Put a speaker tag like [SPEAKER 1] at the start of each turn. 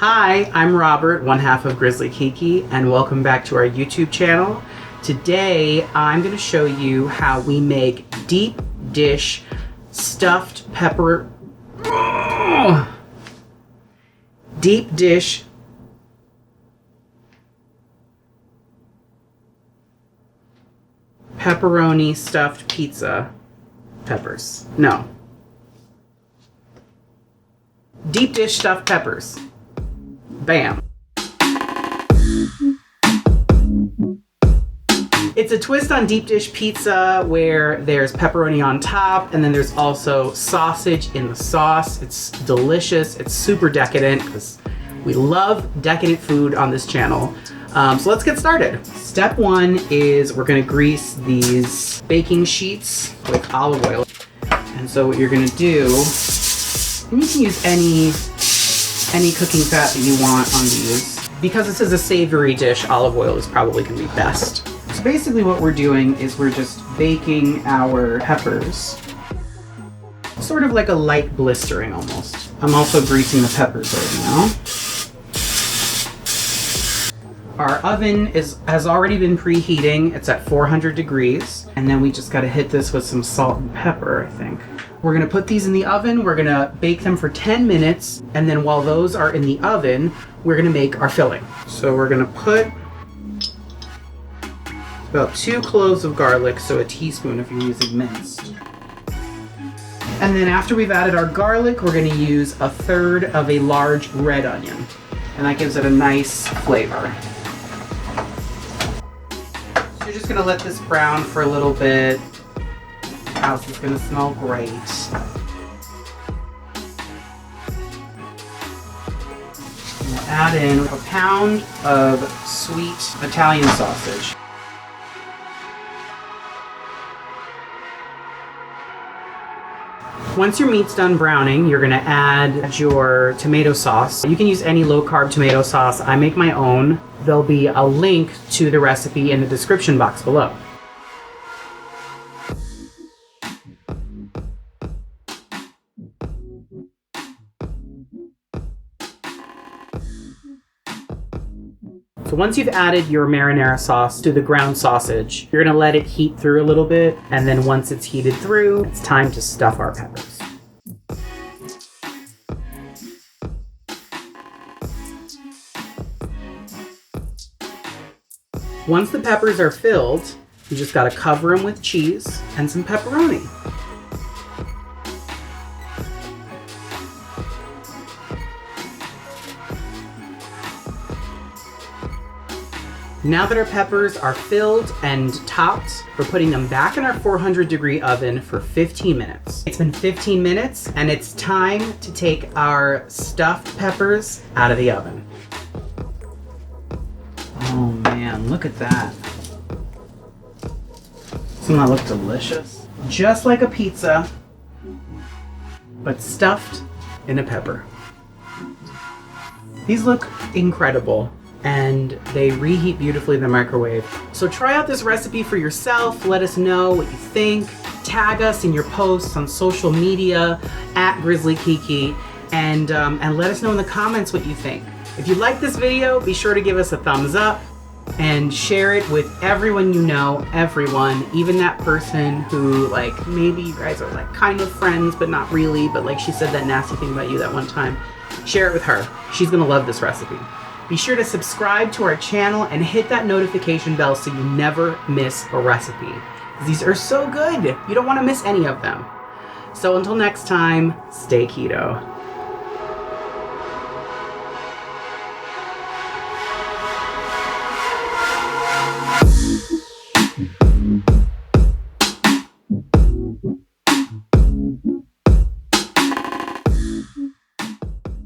[SPEAKER 1] Hi, I'm Robert, one half of Grizzly Kiki, and welcome back to our YouTube channel. Today, I'm going to show you how we make deep dish stuffed pepper... Deep dish... pepperoni stuffed pizza peppers. No. Deep dish stuffed peppers. Bam. It's a twist on deep dish pizza where there's pepperoni on top and then there's also sausage in the sauce. It's delicious. It's super decadent because we love decadent food on this channel. So let's get started. Step one is we're gonna grease these baking sheets with olive oil. And so what you're gonna do, and you can use any cooking fat that you want on these. Because this is a savory dish, olive oil is probably gonna be best. So basically what we're doing is we're just baking our peppers. Sort of like a light blistering almost. I'm also greasing the peppers right now. Our oven has already been preheating. It's at 400 degrees. And then we just gotta hit this with some salt and pepper, I think. We're gonna put these in the oven. We're gonna bake them for 10 minutes. And then while those are in the oven, we're gonna make our filling. So we're gonna put about 2 cloves of garlic, so a teaspoon if you're using minced. And then after we've added our garlic, we're gonna use 1/3 of a large red onion. And that gives it a nice flavor. So you're just gonna let this brown for a little bit. The house is gonna smell great. We'll add in a pound of sweet Italian sausage. Once your meat's done browning, you're gonna add your tomato sauce. You can use any low-carb tomato sauce. I make my own. There'll be a link to the recipe in the description box below. So once you've added your marinara sauce to the ground sausage, you're gonna let it heat through a little bit, and then once it's heated through, it's time to stuff our peppers. Once the peppers are filled, you just gotta cover them with cheese and some pepperoni. Now that our peppers are filled and topped, we're putting them back in our 400-degree oven for 15 minutes. It's been 15 minutes, and it's time to take our stuffed peppers out of the oven. Oh man, look at that. Doesn't that look delicious? Just like a pizza, but stuffed in a pepper. These look incredible. And they reheat beautifully in the microwave. So try out this recipe for yourself. Let us know what you think. Tag us in your posts on social media at Grizzly Kiki, and let us know in the comments what you think. If you like this video, be sure to give us a thumbs up and share it with everyone you know, everyone, even that person who, like, maybe you guys are like kind of friends, but not really, but like she said that nasty thing about you that one time. Share it with her. She's gonna love this recipe. Be sure to subscribe to our channel and hit that notification bell so you never miss a recipe. These are so good. You don't want to miss any of them. So until next time, stay keto.